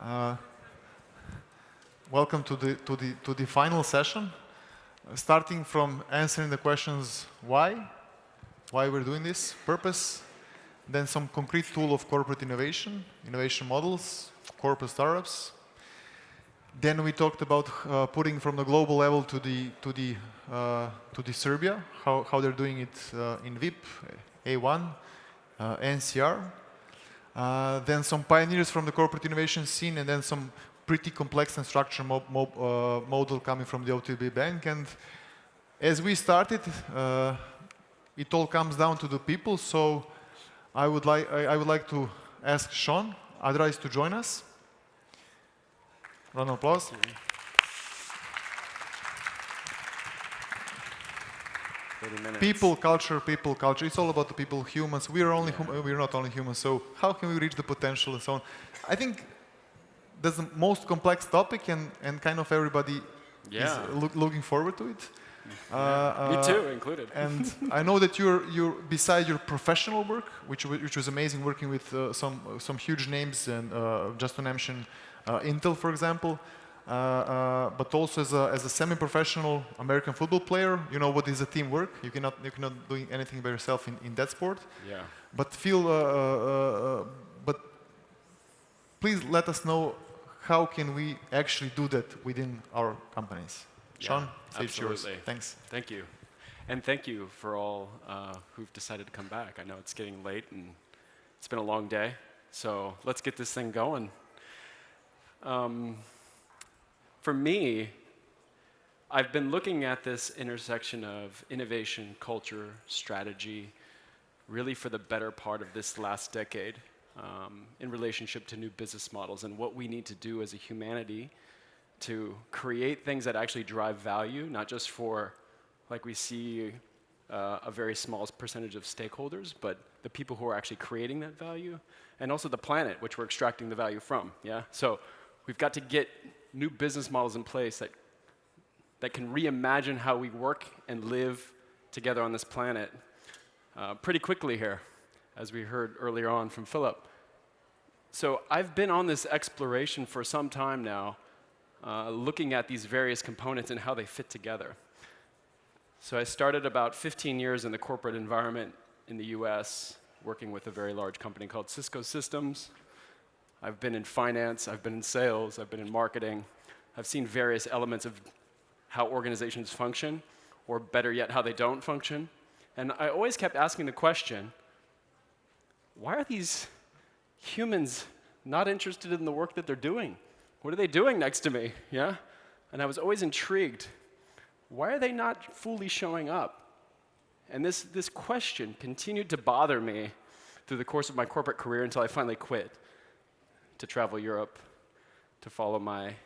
Uh, Welcome to the final session. Starting from answering the questions why we're doing this, purpose, then some concrete tool of corporate innovation, innovation models, corporate startups. Then we talked about putting from the global level to the Serbia, how they're doing it in VIP, A1, NCR. Then some pioneers from the corporate innovation scene, and then some pretty complex and structured model coming from the OTB Bank. And as we started, it all comes down to the people. So I would like to ask Shawn Ardaiz to join us. Round of applause. People, culture. It's all about the people, humans. We're not only humans. So how can we reach the potential and so on? I think that's the most complex topic, and kind of everybody is looking forward to it. Me too, included. And I know that you're beside your professional work, which was amazing, working with some huge names, and just to mention Intel, for example. But also as a semi-professional American football player, you know what is a teamwork. You cannot do anything by yourself in that sport. Yeah. But but please let us know how can we actually do that within our companies. Shawn, it's yours. Thanks. Thank you. And thank you for all who've decided to come back. I know it's getting late and it's been a long day, so let's get this thing going. For me, I've been looking at this intersection of innovation, culture, strategy, really for the better part of this last decade in relationship to new business models and what we need to do as a humanity to create things that actually drive value, not just for, like we see, a very small percentage of stakeholders, but the people who are actually creating that value, and also the planet, which we're extracting the value from, yeah? So we've got to get new business models in place that can reimagine how we work and live together on this planet pretty quickly here, as we heard earlier on from Philip. So I've been on this exploration for some time now, looking at these various components and how they fit together. So I started about 15 years in the corporate environment in the US, working with a very large company called Cisco Systems. I've been in finance, I've been in sales, I've been in marketing. I've seen various elements of how organizations function, or better yet, how they don't function. And I always kept asking the question, why are these humans not interested in the work that they're doing? What are they doing next to me, yeah? And I was always intrigued. Why are they not fully showing up? And this question continued to bother me through the course of my corporate career until I finally quit to travel Europe, to follow my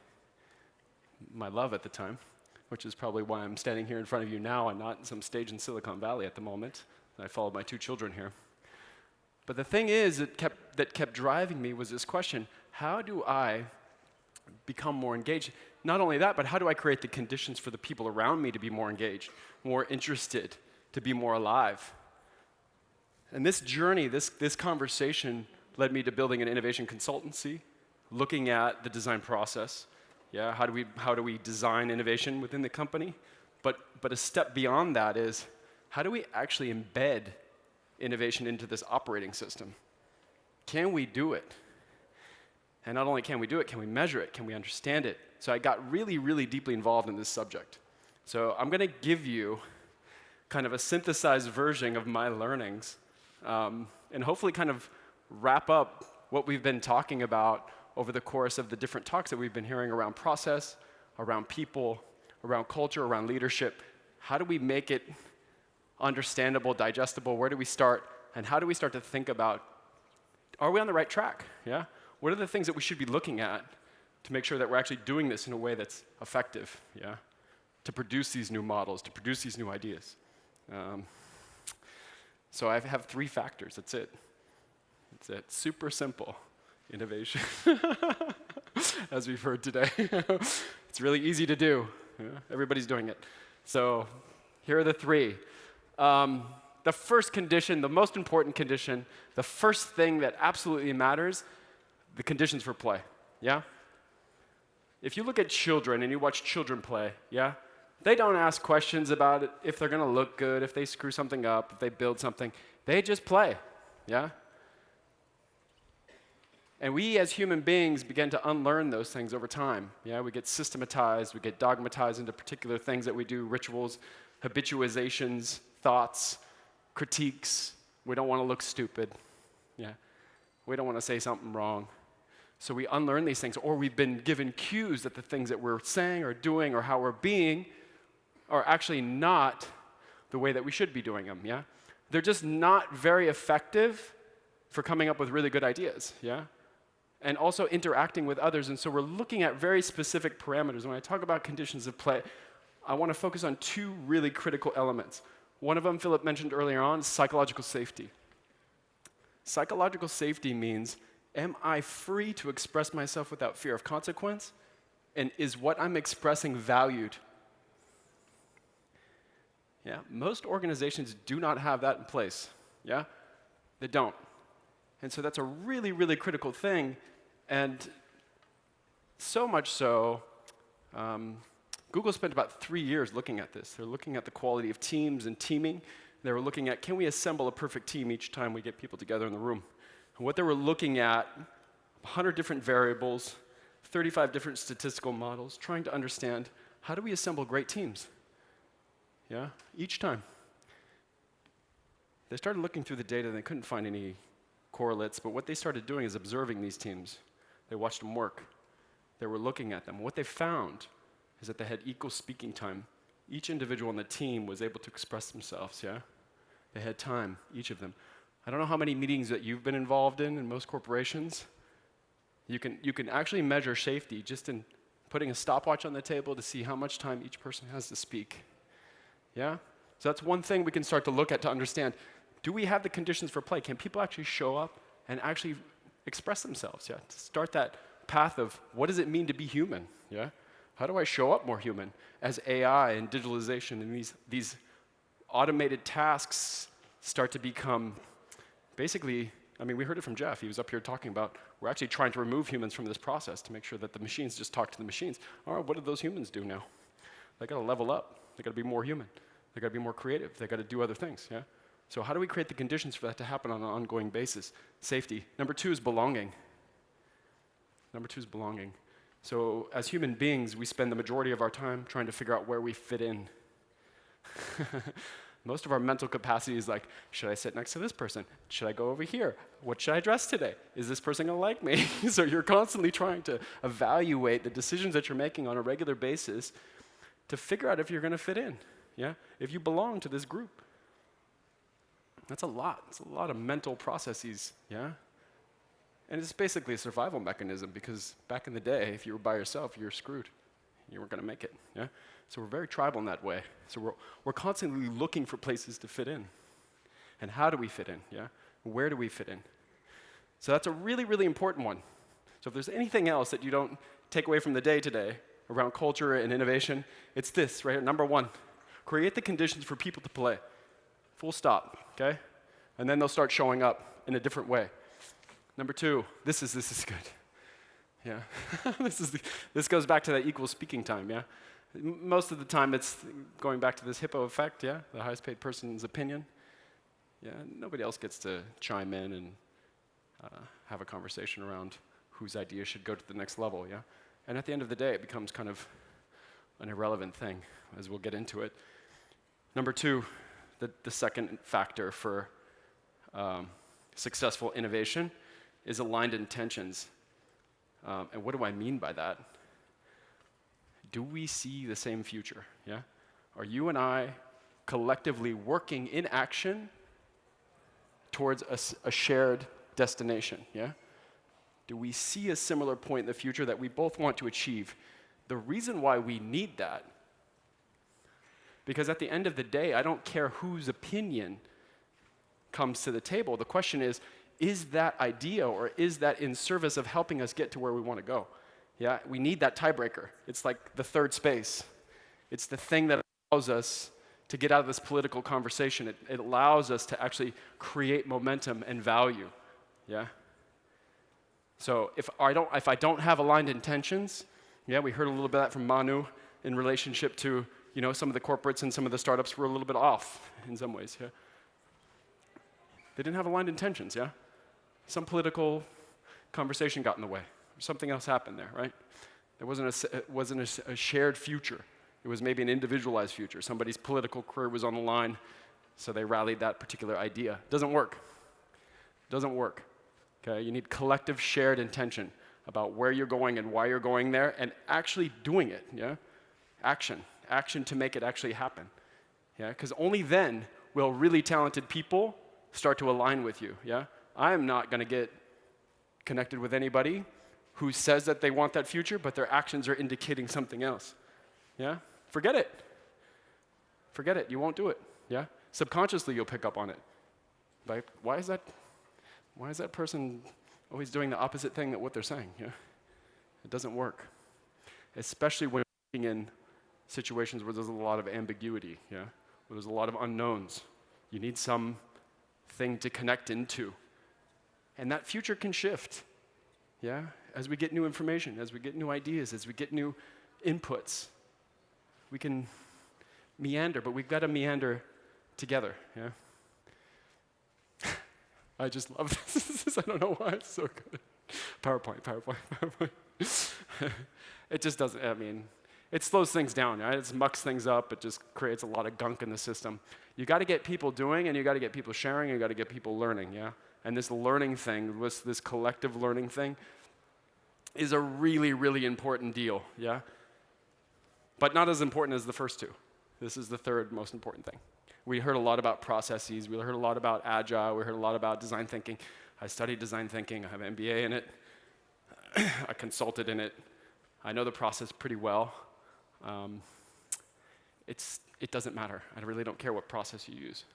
love at the time, which is probably why I'm standing here in front of you now and not in some stage in Silicon Valley at the moment. I followed my 2 children here. But the thing is that kept driving me was this question: how do I become more engaged? Not only that, but how do I create the conditions for the people around me to be more engaged, more interested, to be more alive? And this journey, this conversation led me to building an innovation consultancy, looking at the design process. Yeah, how do we design innovation within the company? But a step beyond that is, how do we actually embed innovation into this operating system? Can we do it? And not only can we do it, can we measure it? Can we understand it? So I got really, really deeply involved in this subject. So I'm going to give you kind of a synthesized version of my learnings, and hopefully kind of wrap up what we've been talking about over the course of the different talks that we've been hearing around process, around people, around culture, around leadership. How do we make it understandable, digestible? Where do we start? And how do we start to think about, are we on the right track? Yeah? What are the things that we should be looking at to make sure that we're actually doing this in a way that's effective? Yeah? To produce these new models, to produce these new ideas. So I have 3 factors, that's it. That's it, super simple. Innovation, as we've heard today. It's really easy to do. Yeah? Everybody's doing it. So here are the 3. The first condition, the most important condition, the first thing that absolutely matters, the conditions for play. yeah? If you look at children and you watch children play, yeah? They don't ask questions about it, if they're gonna look good, if they screw something up, if they build something. They just play, yeah? And we as human beings begin to unlearn those things over time, yeah? We get systematized, we get dogmatized into particular things that we do, rituals, habituations, thoughts, critiques. We don't wanna look stupid, yeah? We don't wanna say something wrong. So we unlearn these things, or we've been given cues that the things that we're saying or doing or how we're being are actually not the way that we should be doing them, yeah? They're just not very effective for coming up with really good ideas, yeah? And also interacting with others, and so we're looking at very specific parameters. When I talk about conditions of play, I want to focus on two really critical elements. One of them, Philip mentioned earlier on, is psychological safety. Psychological safety means, am I free to express myself without fear of consequence? And is what I'm expressing valued? Yeah, most organizations do not have that in place, yeah? They don't. And so that's a really, really critical thing, and so much so, Google spent about 3 years looking at this. They're looking at the quality of teams and teaming. They were looking at, can we assemble a perfect team each time we get people together in the room? And what they were looking at, 100 different variables, 35 different statistical models, trying to understand, how do we assemble great teams? Yeah, each time. They started looking through the data and they couldn't find any correlates, but what they started doing is observing these teams. They watched them work. They were looking at them. What they found is that they had equal speaking time. Each individual on the team was able to express themselves, yeah? They had time, each of them. I don't know how many meetings that you've been involved in most corporations. You can actually measure safety just in putting a stopwatch on the table to see how much time each person has to speak. Yeah? So that's one thing we can start to look at to understand, do we have the conditions for play? Can people actually show up and actually express themselves? Yeah? To start that path of, what does it mean to be human? Yeah? How do I show up more human as AI and digitalization and these automated tasks start to become basically, I mean, we heard it from Jeff. He was up here talking about, we're actually trying to remove humans from this process to make sure that the machines just talk to the machines. All right, what do those humans do now? They got to level up. They got to be more human. They got to be more creative. They got to do other things, yeah? So how do we create the conditions for that to happen on an ongoing basis? Safety. Number 2 is belonging. Number 2 is belonging. So as human beings, we spend the majority of our time trying to figure out where we fit in. Most of our mental capacity is like, should I sit next to this person? Should I go over here? What should I dress today? Is this person gonna like me? So you're constantly trying to evaluate the decisions that you're making on a regular basis to figure out if you're gonna fit in, yeah? If you belong to this group. That's a lot. It's a lot of mental processes, yeah? And it's basically a survival mechanism because back in the day, if you were by yourself, you were screwed. You weren't gonna make it, yeah? So we're very tribal in that way. So we're constantly looking for places to fit in. And how do we fit in, yeah? Where do we fit in? So that's a really, really important one. So if there's anything else that you don't take away from the day today around culture and innovation, it's this, right here, number 1. Create the conditions for people to play. Full stop, okay? And then they'll start showing up in a different way. Number 2, this is good. Yeah, this goes back to that equal speaking time, yeah? Most of the time it's going back to this hippo effect, yeah? The highest paid person's opinion. Yeah, nobody else gets to chime in and have a conversation around whose idea should go to the next level, yeah? And at the end of the day, it becomes kind of an irrelevant thing, as we'll get into it. Number 2, the second factor for successful innovation is aligned intentions. And what do I mean by that? Do we see the same future, yeah? Are you and I collectively working in action towards a shared destination, yeah? Do we see a similar point in the future that we both want to achieve? The reason why we need that, because at the end of the day, I don't care whose opinion comes to the table. The question is that idea or is that in service of helping us get to where we want to go? Yeah, we need that tiebreaker. It's like the third space. It's the thing that allows us to get out of this political conversation. It allows us to actually create momentum and value, yeah? So if I don't have aligned intentions, yeah, we heard a little bit of that from Manu in relationship to, some of the corporates and some of the startups were a little bit off in some ways, yeah. They didn't have aligned intentions, yeah. Some political conversation got in the way. Something else happened there, right? There wasn't a shared future. It was maybe an individualized future. Somebody's political career was on the line, so they rallied that particular idea. Doesn't work. Doesn't work. Okay, you need collective shared intention about where you're going and why you're going there, and actually doing it. Yeah, action to make it actually happen. Yeah, because only then will really talented people start to align with you. Yeah, I am not going to get connected with anybody who says that they want that future, but their actions are indicating something else. Yeah, forget it. Forget it. You won't do it. Yeah, subconsciously you'll pick up on it. Like, why is that person always doing the opposite thing that what they're saying? Yeah, it doesn't work, especially when you're in situations where there's a lot of ambiguity. Yeah, where there's a lot of unknowns. You need some thing to connect into, and that future can shift. Yeah, as we get new information, as we get new ideas, as we get new inputs, we can meander, but we've got to meander together. Yeah. I just love this. I don't know why it's so good. PowerPoint. It just doesn't, it slows things down, right? It mucks things up. It just creates a lot of gunk in the system. You got to get people doing, and you got to get people sharing, and you got to get people learning, yeah? And this learning thing, this collective learning thing, is a really, really important deal, yeah? But not as important as the first two. This is the third most important thing. We heard a lot about processes. We heard a lot about agile. We heard a lot about design thinking. I studied design thinking. I have an MBA in it. I consulted in it. I know the process pretty well. It doesn't matter. I really don't care what process you use.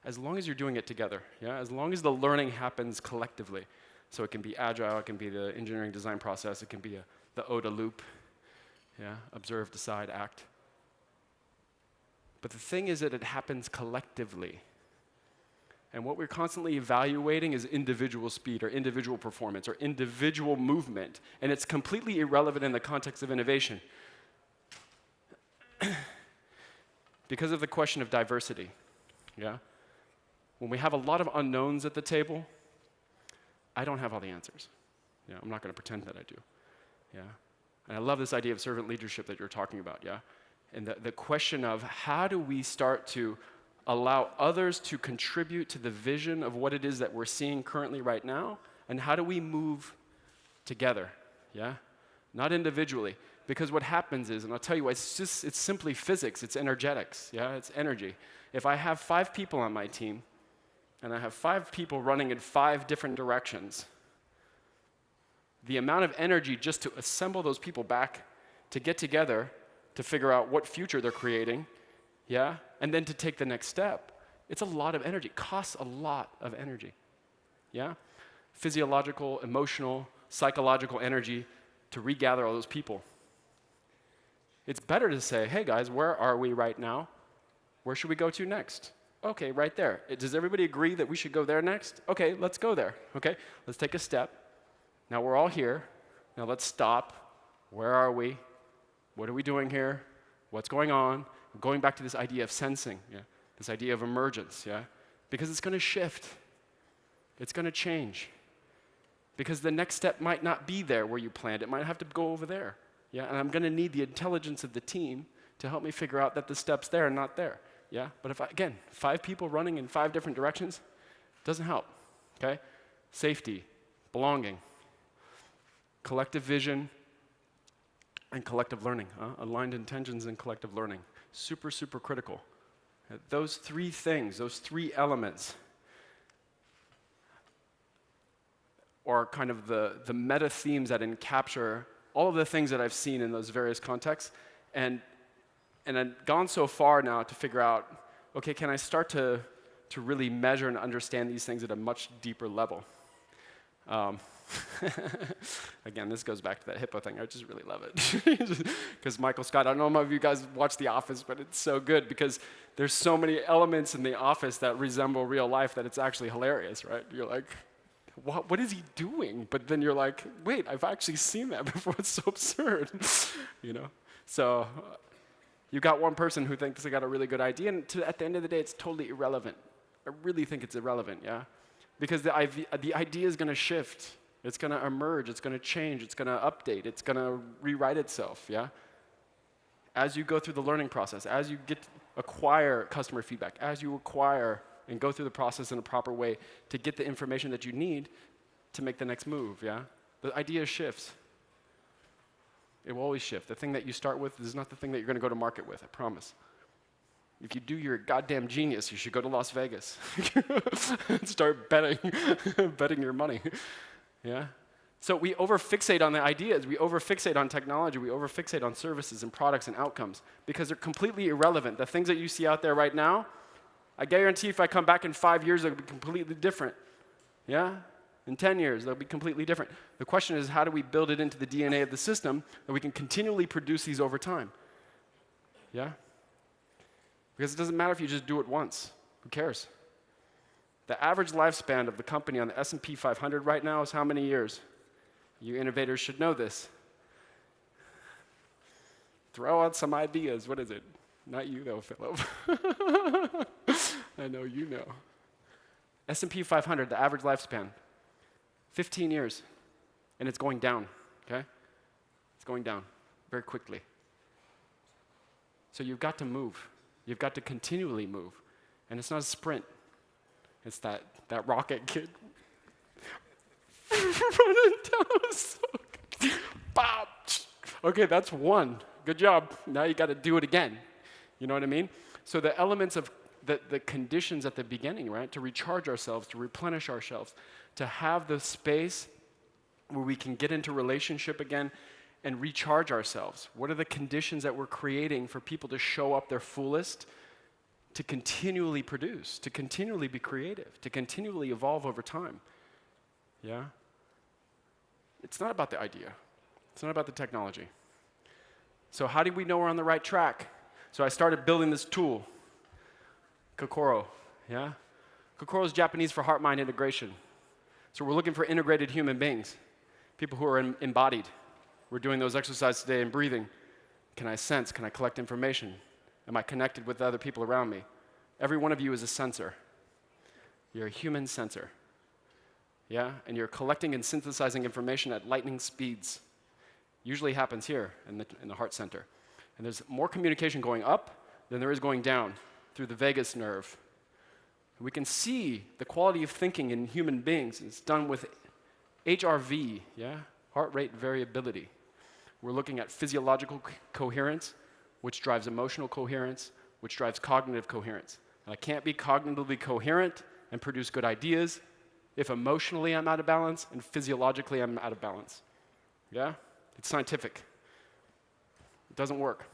As long as you're doing it together, yeah? As long as the learning happens collectively. So it can be agile, it can be the engineering design process, it can be the ODA loop, yeah? Observe, decide, act. But the thing is that it happens collectively. And what we're constantly evaluating is individual speed or individual performance or individual movement. And it's completely irrelevant in the context of innovation. Because of the question of diversity, yeah? When we have a lot of unknowns at the table, I don't have all the answers. Yeah, I'm not going to pretend that I do. Yeah? And I love this idea of servant leadership that you're talking about, yeah? And the question of how do we start to allow others to contribute to the vision of what it is that we're seeing currently right now, and how do we move together, yeah? Not individually. Because what happens is, and I'll tell you, it's simply physics, it's energetics, yeah? It's energy. If I have 5 people on my team, and I have 5 people running in 5 different directions, the amount of energy just to assemble those people back, to get together, to figure out what future they're creating, yeah? And then to take the next step, it's a lot of energy. It costs a lot of energy, yeah? Physiological, emotional, psychological energy to regather all those people. It's better to say, hey guys, where are we right now? Where should we go to next? Okay, right there. Does everybody agree that we should go there next? Okay, let's go there. Okay, let's take a step. Now we're all here. Now let's stop. Where are we? What are we doing here? What's going on? Going back to this idea of sensing, yeah? This idea of emergence, yeah? Because it's going to shift. It's going to change. Because the next step might not be there where you planned. It might have to go over there, yeah? And I'm going to need the intelligence of the team to help me figure out that the step's there and not there. Yeah, but if again, 5 people running in 5 different directions, doesn't help, okay? Safety, belonging, collective vision, and collective learning, aligned intentions and collective learning. Super, super critical. Those 3 things, those 3 elements are kind of the meta themes that encapture all of the things that I've seen in those various contexts, and I've gone so far now to figure out, okay, can I start to really measure and understand these things at a much deeper level? Again, this goes back to that hippo thing. I just really love it. Because Michael Scott, I don't know if you guys watch The Office, but it's so good because there's so many elements in The Office that resemble real life that it's actually hilarious, right? You're like, what is he doing? But then you're like, wait, I've actually seen that before. It's so absurd, you know? So you got one person who thinks they got a really good idea, and at the end of the day, it's totally irrelevant. I really think it's irrelevant, yeah? Because the idea is going to shift. It's going to emerge. It's going to change. It's going to update. It's going to rewrite itself, yeah? As you go through the learning process, as you acquire customer feedback, as you acquire and go through the process in a proper way to get the information that you need to make the next move, yeah? The idea shifts. It will always shift. The thing that you start with is not the thing that you're going to go to market with, I promise. If you do, you're a goddamn genius. You should go to Las Vegas and start betting your money, yeah? So we overfixate on the ideas, we overfixate on technology, we overfixate on services and products and outcomes because they're completely irrelevant. The things that you see out there right now, I guarantee if I come back in 5 years, they'll be completely different, yeah? In 10 years, they'll be completely different. The question is, how do we build it into the DNA of the system that we can continually produce these over time, yeah? Because it doesn't matter if you just do it once. Who cares? The average lifespan of the company on the S&P 500 right now is how many years? You innovators should know this. Throw out some ideas. What is it? Not you, though, Philip. I know you know. S&P 500, the average lifespan, 15 years. And it's going down, okay? It's going down very quickly. So you've got to move. You've got to continually move. And it's not a sprint. It's that rocket kid running down a sock. Bob! Okay, that's one. Good job. Now you got to do it again. You know what I mean? So the elements of the conditions at the beginning, right? To recharge ourselves, to replenish ourselves, to have the space where we can get into relationship again and recharge ourselves. What are the conditions that we're creating for people to show up their fullest, to continually produce, to continually be creative, to continually evolve over time? Yeah? It's not about the idea. It's not about the technology. So how do we know we're on the right track? So I started building this tool, Kokoro, yeah? Kokoro is Japanese for heart-mind integration. So we're looking for integrated human beings, people who are embodied. We're doing those exercises today in breathing. Can I sense? Can I collect information? Am I connected with other people around me? Every one of you is a sensor. You're a human sensor. Yeah? And you're collecting and synthesizing information at lightning speeds. Usually happens here in the heart center. And there's more communication going up than there is going down through the vagus nerve. We can see the quality of thinking in human beings. It's done with HRV, yeah? Heart rate variability. We're looking at physiological coherence, which drives emotional coherence, which drives cognitive coherence. And I can't be cognitively coherent and produce good ideas if emotionally I'm out of balance and physiologically I'm out of balance. Yeah? It's scientific. It doesn't work.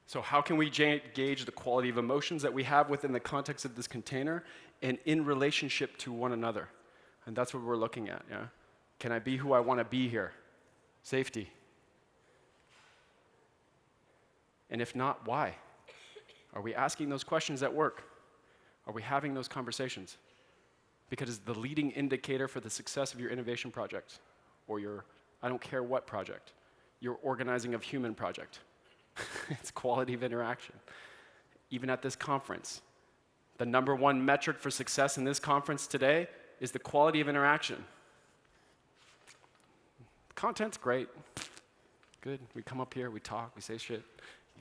So how can we gauge the quality of emotions that we have within the context of this container and in relationship to one another? And that's what we're looking at, yeah? Can I be who I want to be here? Safety. And if not, why? Are we asking those questions at work? Are we having those conversations? Because it's the leading indicator for the success of your innovation project or your, I don't care what project, your organizing of human project. It's quality of interaction. Even at this conference, the #1 metric for success in this conference today is the quality of interaction. Content's great. Good. We come up here, we talk, we say shit.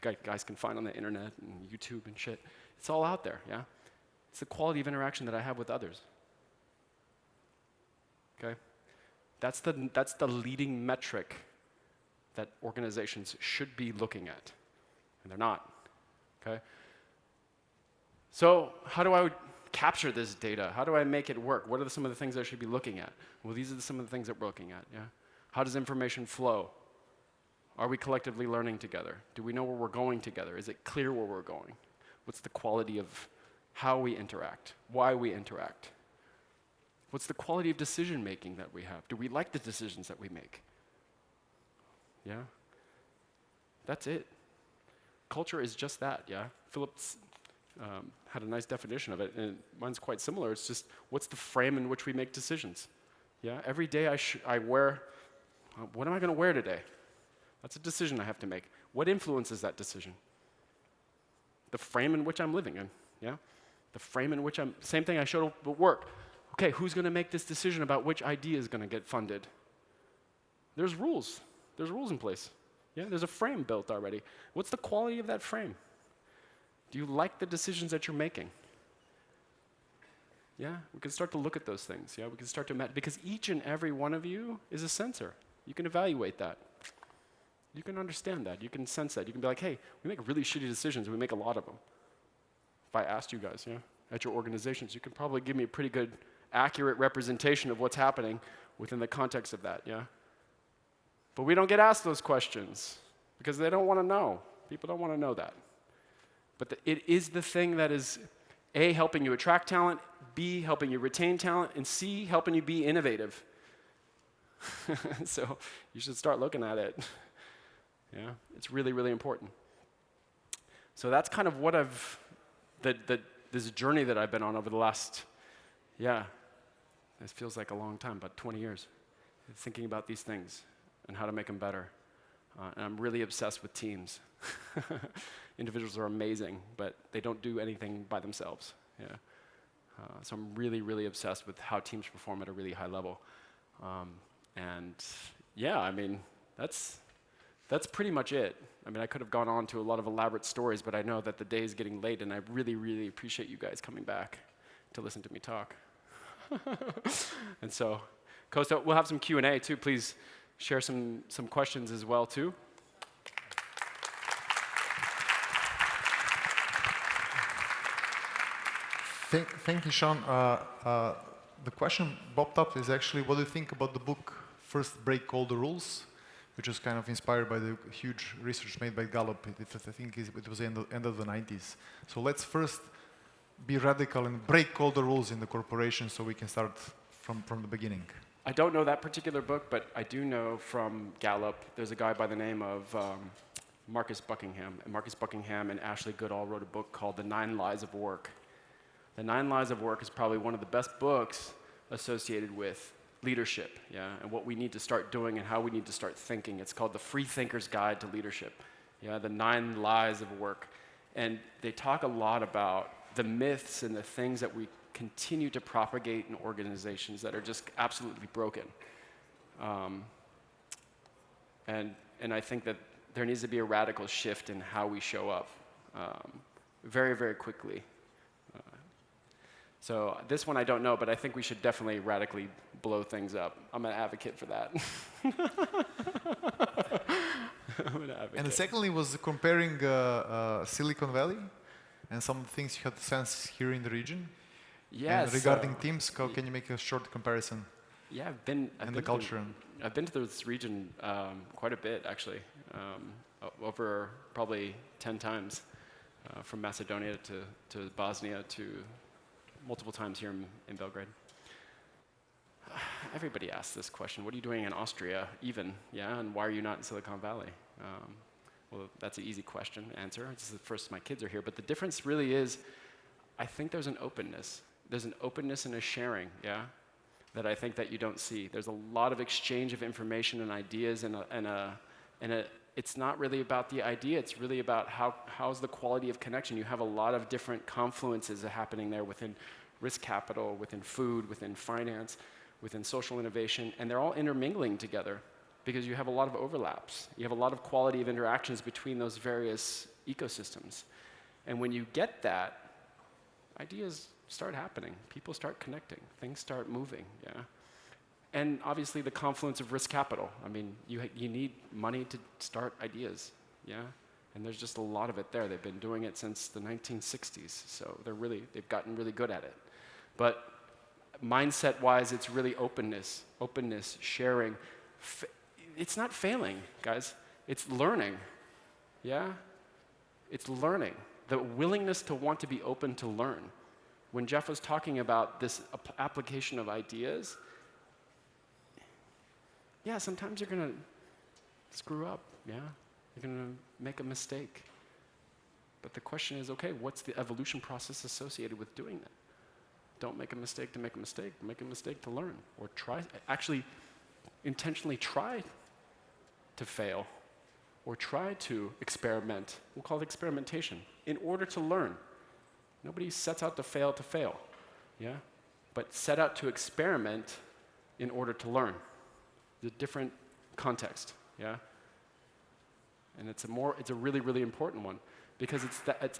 You guys can find on the internet and YouTube and shit. It's all out there, yeah? It's the quality of interaction that I have with others. Okay? That's the leading metric that organizations should be looking at, and they're not, okay? So how do I capture this data? How do I make it work? What are some of the things I should be looking at? Well, these are some of the things that we're looking at, yeah? How does information flow? Are we collectively learning together? Do we know where we're going together? Is it clear where we're going? What's the quality of how we interact? Why we interact? What's the quality of decision-making that we have? Do we like the decisions that we make? Yeah? That's it. Culture is just that, yeah? had a nice definition of it, and mine's quite similar. It's just, what's the frame in which we make decisions? Yeah, every day I wear, what am I going to wear today? That's a decision I have to make. What influences that decision? The frame in which I'm living in, yeah? The frame in which same thing I showed up at work. Okay, who's going to make this decision about which idea is going to get funded? There's rules. There's rules in place. Yeah, there's a frame built already. What's the quality of that frame? Do you like the decisions that you're making? Yeah, we can start to look at those things. Yeah, we can start to imagine, because each and every one of you is a sensor. You can evaluate that. You can understand that. You can sense that. You can be like, hey, we make really shitty decisions, and we make a lot of them. If I asked you guys, yeah, at your organizations, you could probably give me a pretty good, accurate representation of what's happening within the context of that, yeah? But we don't get asked those questions because they don't want to know. People don't want to know that. But it is the thing that is, A, helping you attract talent, B, helping you retain talent, and C, helping you be innovative. So you should start looking at it. Yeah, it's really, really important. So that's kind of what this journey that I've been on over the last, this feels like a long time, about 20 years, thinking about these things and how to make them better. And I'm really obsessed with teams. Individuals are amazing, but they don't do anything by themselves. Yeah. So I'm really, really obsessed with how teams perform at a really high level. And yeah, I mean, that's pretty much it. I mean, I could have gone on to a lot of elaborate stories, but I know that the day is getting late, and I really, really appreciate you guys coming back to listen to me talk. And so, Costa, we'll have some Q&A too. Please share some questions as well too. Thank you, Shawn. The question popped up is actually, what do you think about the book First Break All the Rules, which was kind of inspired by the huge research made by Gallup. I think it was end of the 90s. So let's first be radical and break all the rules in the corporation so we can start from the beginning. I don't know that particular book, but I do know from Gallup, there's a guy by the name of Marcus Buckingham. And Marcus Buckingham and Ashley Goodall wrote a book called The 9 Lies of Work. The 9 Lies of Work is probably one of the best books associated with leadership, yeah, and what we need to start doing and how we need to start thinking. It's called The Free Thinker's Guide to Leadership, yeah, the 9 Lies of Work. And they talk a lot about the myths and the things that we continue to propagate in organizations that are just absolutely broken. And I think that there needs to be a radical shift in how we show up very, very quickly. So this one I don't know, but I think we should definitely radically blow things up. I'm an advocate for that. I'm an advocate. And secondly was comparing Silicon Valley and some things you had sense here in the region. Yes. And regarding teams, how can you make a short comparison? Yeah, I've been the culture. I've been to this region quite a bit, actually, over probably 10 times, from Macedonia to Bosnia to multiple times here in Belgrade. Everybody asks this question, what are you doing in Austria even, yeah, and why are you not in Silicon Valley? Well, that's an easy question to answer. This is the first my kids are here, but the difference really is, I think there's an openness. There's an openness and a sharing, yeah, that I think that you don't see. There's a lot of exchange of information and ideas, it's not really about the idea, it's really about how's the quality of connection. You have a lot of different confluences happening there within risk capital, within food, within finance, within social innovation, and they're all intermingling together because you have a lot of overlaps. You have a lot of quality of interactions between those various ecosystems. And when you get that, ideas start happening. People start connecting. Things start moving, yeah? And obviously the confluence of risk capital. I mean, you need money to start ideas, yeah? And there's just a lot of it there. They've been doing it since the 1960s, so they've gotten really good at it. But mindset-wise, it's really openness, sharing. It's not failing, guys. It's learning, yeah? It's learning. The willingness to want to be open to learn. When Jeff was talking about this application of ideas, yeah, sometimes you're going to screw up, yeah? You're going to make a mistake. But the question is, okay, what's the evolution process associated with doing that? Don't make a mistake to make a mistake. Make a mistake to learn, or actually intentionally try to fail, or try to experiment. We'll call it experimentation, in order to learn. Nobody sets out to fail, yeah? But set out to experiment in order to learn. The different context, yeah? And it's a really, really important one, because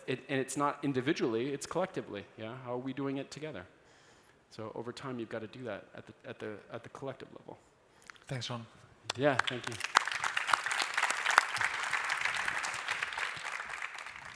it's not individually, it's collectively, yeah? How are we doing it together? So over time, you've got to do that at the collective level. Thanks, Shawn. Yeah, thank you.